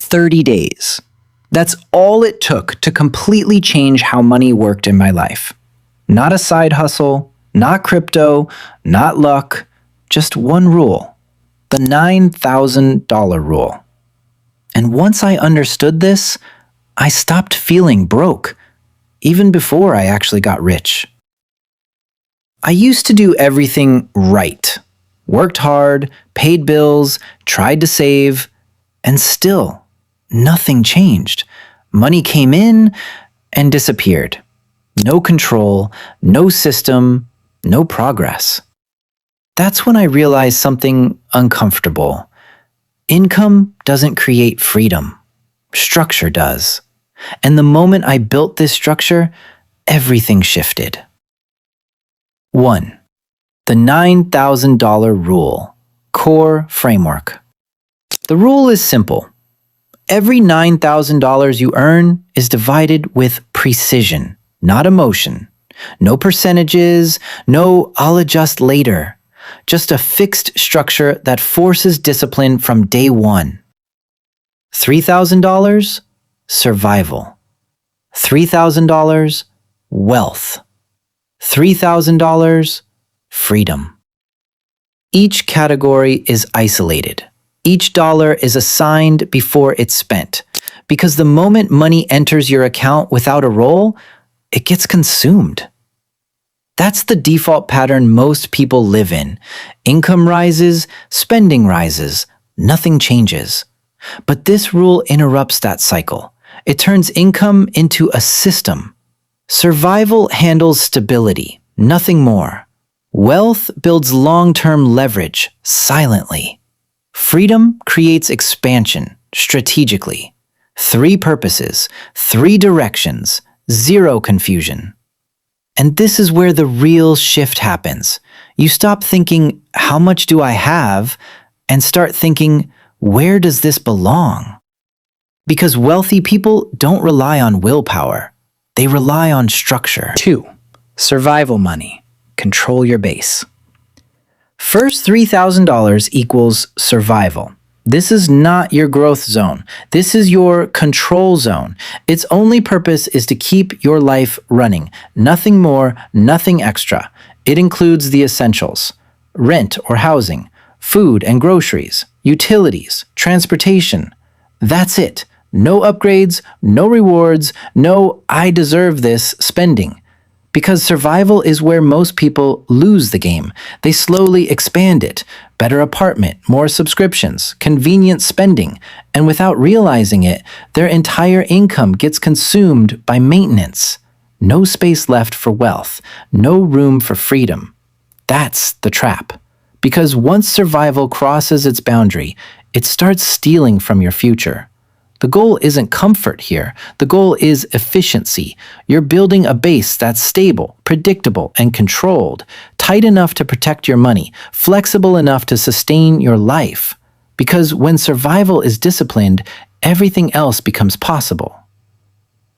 30 days. That's all it took to completely change how money worked in my life. Not a side hustle, not crypto, not luck, just one rule. The $9,000 rule. And once I understood this, I stopped feeling broke, even before I actually got rich. I used to do everything right. Worked hard, paid bills, tried to save, and still, nothing changed. Money came in and disappeared. No control, no system, no progress. That's when I realized something uncomfortable. Income doesn't create freedom. Structure does. And the moment I built this structure, everything shifted. 1. The $9,000 rule. Core framework. The rule is simple. Every $9,000 you earn is divided with precision, not emotion. No percentages, no "I'll adjust later." Just a fixed structure that forces discipline from day one. $3,000? Survival. $3,000? Wealth. $3,000? Freedom. Each category is isolated. Each dollar is assigned before it's spent, because the moment money enters your account without a role, it gets consumed. That's the default pattern most people live in. Income rises, spending rises, nothing changes. But this rule interrupts that cycle. It turns income into a system. Survival handles stability, nothing more. Wealth builds long-term leverage, silently. Freedom creates expansion, strategically. 3 purposes, 3 directions, 0 confusion. And this is where the real shift happens. You stop thinking, how much do I have? And start thinking, where does this belong? Because wealthy people don't rely on willpower. They rely on structure. 2. Survival money. Control your base. First $3,000 equals survival. This is not your growth zone. This is your control zone. Its only purpose is to keep your life running. Nothing more, nothing extra. It includes the essentials: rent or housing, food and groceries, utilities, transportation. That's it. No upgrades, no rewards, no "I deserve this" spending. Because survival is where most people lose the game. They slowly expand it. Better apartment, more subscriptions, convenient spending, and without realizing it, their entire income gets consumed by maintenance. No space left for wealth, no room for freedom. That's the trap. Because once survival crosses its boundary, it starts stealing from your future. The goal isn't comfort here. The goal is efficiency. You're building a base that's stable, predictable, and controlled, tight enough to protect your money, flexible enough to sustain your life. Because when survival is disciplined, everything else becomes possible.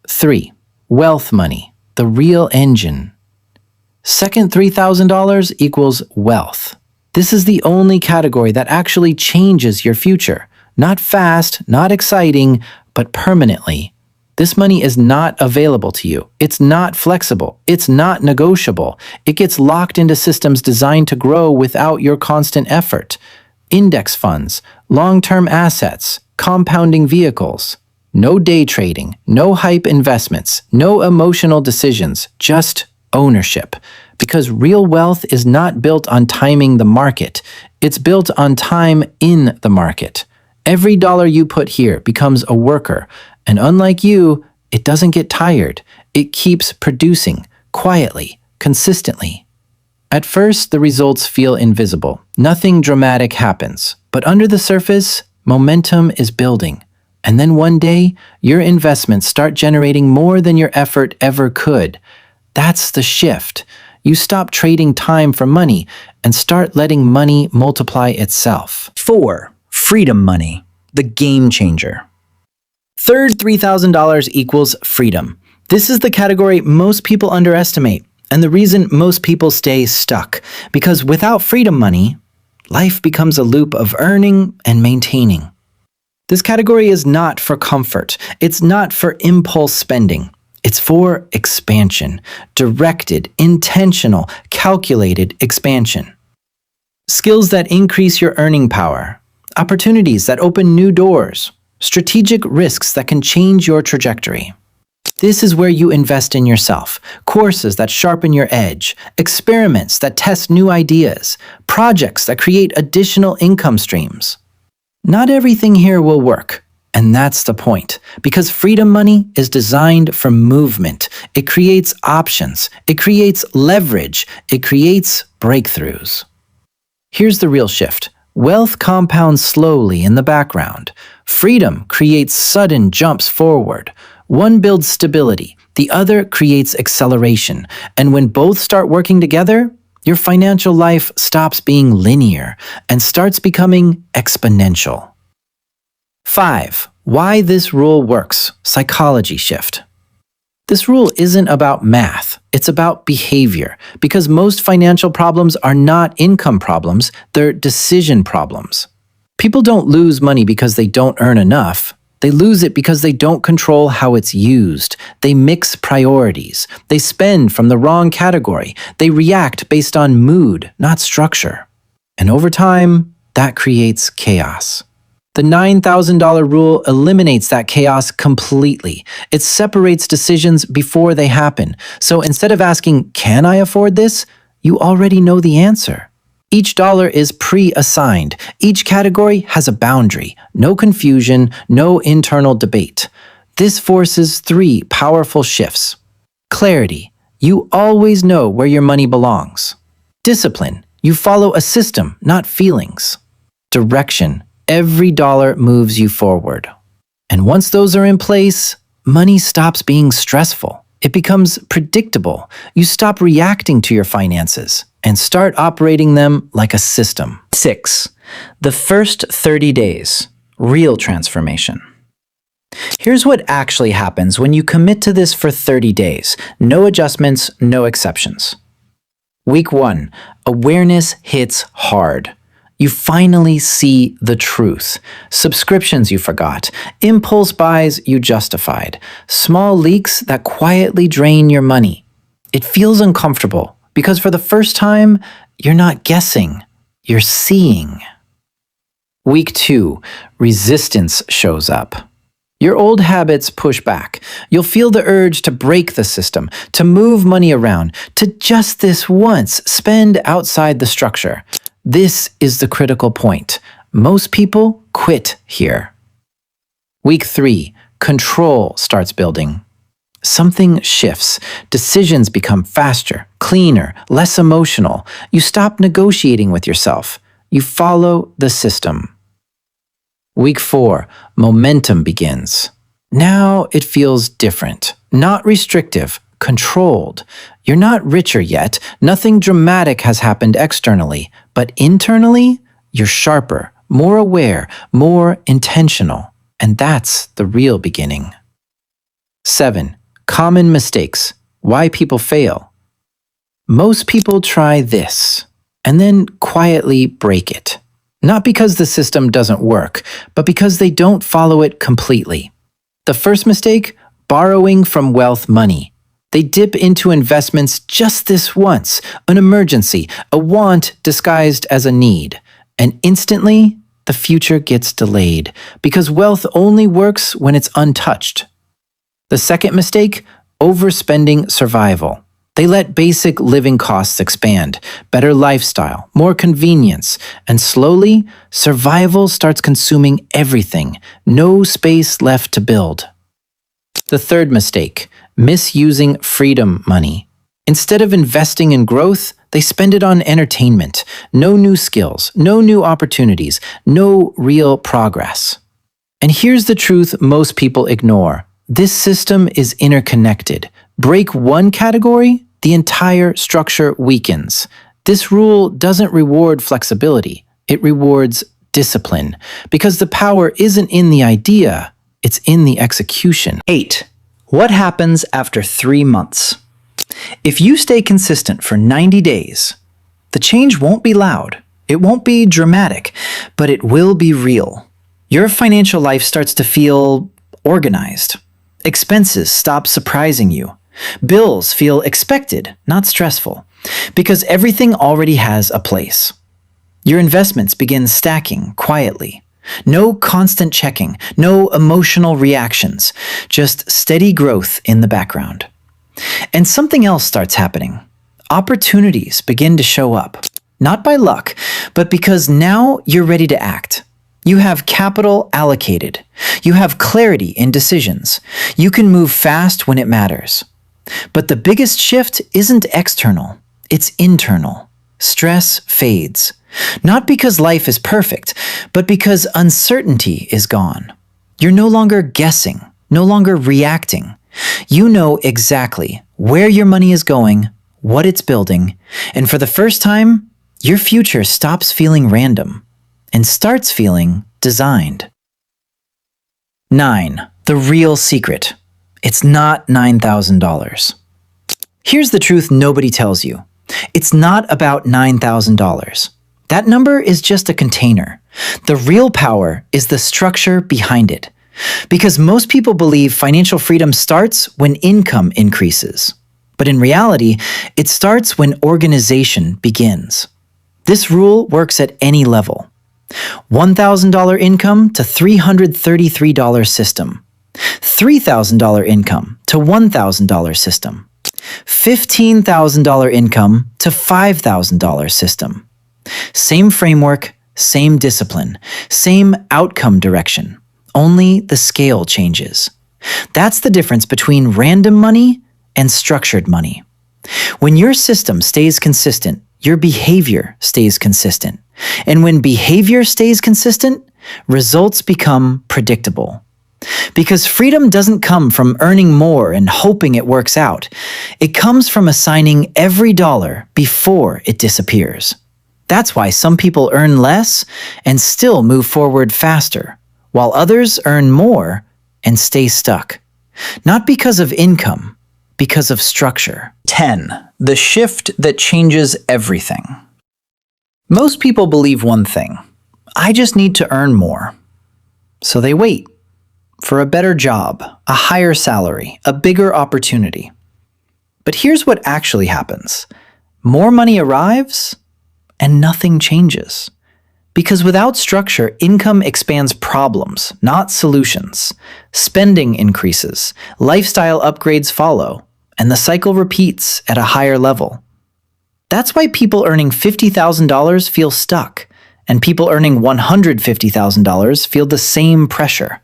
3. Wealth money, the real engine. Second $3,000 equals wealth. This is the only category that actually changes your future. Not fast, not exciting, but permanently. This money is not available to you. It's not flexible. It's not negotiable. It gets locked into systems designed to grow without your constant effort. Index funds, long-term assets, compounding vehicles. No day trading, no hype investments, no emotional decisions, just ownership. Because real wealth is not built on timing the market. It's built on time in the market. Every dollar you put here becomes a worker, and unlike you, it doesn't get tired. It keeps producing, quietly, consistently. At first, the results feel invisible. Nothing dramatic happens. But under the surface, momentum is building. And then one day, your investments start generating more than your effort ever could. That's the shift. You stop trading time for money and start letting money multiply itself. 4. Freedom money, the game changer. Third $3,000 equals freedom. This is the category most people underestimate, and the reason most people stay stuck. Because without freedom money, life becomes a loop of earning and maintaining. This category is not for comfort. It's not for impulse spending. It's for expansion. Directed, intentional, calculated expansion. Skills that increase your earning power. Opportunities that open new doors. Strategic risks that can change your trajectory. This is where you invest in yourself. Courses that sharpen your edge. Experiments that test new ideas. Projects that create additional income streams. Not everything here will work. And that's the point. Because freedom money is designed for movement. It creates options. It creates leverage. It creates breakthroughs. Here's the real shift. Wealth compounds slowly in the background. Freedom creates sudden jumps forward. One builds stability, the other creates acceleration. And when both start working together, your financial life stops being linear and starts becoming exponential. 5. Why this rule works. Psychology shift. This rule isn't about math, it's about behavior, because most financial problems are not income problems, they're decision problems. People don't lose money because they don't earn enough. They lose it because they don't control how it's used. They mix priorities. They spend from the wrong category. They react based on mood, not structure. And over time, that creates chaos. The $9,000 rule eliminates that chaos completely. It separates decisions before they happen. So instead of asking, "Can I afford this?" you already know the answer. Each dollar is pre-assigned. Each category has a boundary. No confusion, no internal debate. This forces 3 powerful shifts. Clarity. You always know where your money belongs. Discipline. You follow a system, not feelings. Direction. Every dollar moves you forward. And once those are in place, money stops being stressful. It becomes predictable. You stop reacting to your finances and start operating them like a system. 6. The first 30 days. Real transformation. Here's what actually happens when you commit to this for 30 days. No adjustments, no exceptions. Week 1. Awareness hits hard. You finally see the truth. Subscriptions you forgot, impulse buys you justified, small leaks that quietly drain your money. It feels uncomfortable because for the first time, you're not guessing, you're seeing. Week 2, resistance shows up. Your old habits push back. You'll feel the urge to break the system, to move money around, to just this once spend outside the structure. This is the critical point. Most people quit here. Week 3, control starts building. Something shifts. Decisions become faster, cleaner, less emotional. You stop negotiating with yourself. You follow the system. Week 4, momentum begins. Now it feels different, not restrictive, controlled. You're not richer yet. Nothing dramatic has happened externally, but internally, you're sharper, more aware, more intentional. And that's the real beginning. 7. Common mistakes. Why people fail. Most people try this and then quietly break it. Not because the system doesn't work, but because they don't follow it completely. The first mistake, borrowing from wealth money. They dip into investments just this once, an emergency, a want disguised as a need. And instantly, the future gets delayed because wealth only works when it's untouched. The second mistake, overspending survival. They let basic living costs expand, better lifestyle, more convenience, and slowly, survival starts consuming everything, no space left to build. The third mistake, misusing freedom money. Instead of investing in growth, they spend it on entertainment. No new skills, no new opportunities, no real progress. And here's the truth most people ignore. This system is interconnected. Break one category, the entire structure weakens. This rule doesn't reward flexibility. It rewards discipline. Because the power isn't in the idea, it's in the execution. 8. What happens after 3 months? If you stay consistent for 90 days, the change won't be loud. It won't be dramatic, but it will be real. Your financial life starts to feel organized. Expenses stop surprising you. Bills feel expected, not stressful, because everything already has a place. Your investments begin stacking quietly. No constant checking, no emotional reactions, just steady growth in the background. And something else starts happening. Opportunities begin to show up, not by luck, but because now you're ready to act. You have capital allocated. You have clarity in decisions. You can move fast when it matters. But the biggest shift isn't external, it's internal. Stress fades. Not because life is perfect, but because uncertainty is gone. You're no longer guessing, no longer reacting. You know exactly where your money is going, what it's building, and for the first time, your future stops feeling random and starts feeling designed. 9. The real secret. It's not $9,000. Here's the truth nobody tells you. It's not about $9,000. That number is just a container. The real power is the structure behind it. Because most people believe financial freedom starts when income increases. But in reality, it starts when organization begins. This rule works at any level. $1,000 income to $333 system. $3,000 income to $1,000 system. $15,000 income to $5,000 system. Same framework, same discipline, same outcome direction. Only the scale changes. That's the difference between random money and structured money. When your system stays consistent, your behavior stays consistent. And when behavior stays consistent, results become predictable. Because freedom doesn't come from earning more and hoping it works out. It comes from assigning every dollar before it disappears. That's why some people earn less and still move forward faster, while others earn more and stay stuck. Not because of income, because of structure. 10. The shift that changes everything. Most people believe one thing: I just need to earn more. So they wait for a better job, a higher salary, a bigger opportunity. But here's what actually happens. More money arrives, and nothing changes. Because without structure, income expands problems, not solutions. Spending increases, lifestyle upgrades follow, and the cycle repeats at a higher level. That's why people earning $50,000 feel stuck, and people earning $150,000 feel the same pressure.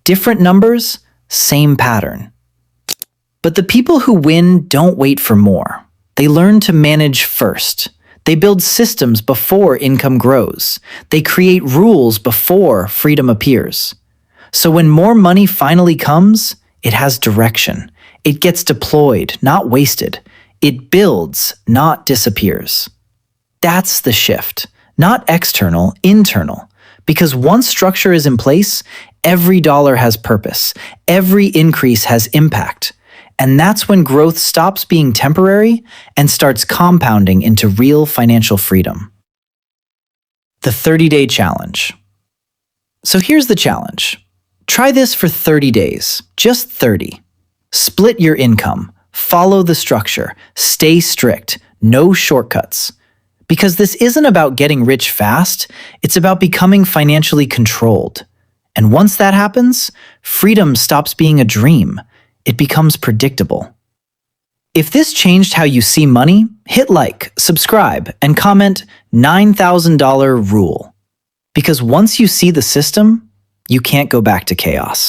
Different numbers, same pattern. But the people who win don't wait for more. They learn to manage first. They build systems before income grows. They create rules before freedom appears. So when more money finally comes, it has direction. It gets deployed, not wasted. It builds, not disappears. That's the shift. Not external, internal. Because once structure is in place, every dollar has purpose. Every increase has impact. And that's when growth stops being temporary and starts compounding into real financial freedom. The 30-day challenge. So here's the challenge. Try this for 30 days, just 30. Split your income, follow the structure, stay strict, no shortcuts. Because this isn't about getting rich fast, it's about becoming financially controlled. And once that happens, freedom stops being a dream. It becomes predictable. If this changed how you see money, hit like, subscribe, and comment $9,000 rule. Because once you see the system, you can't go back to chaos.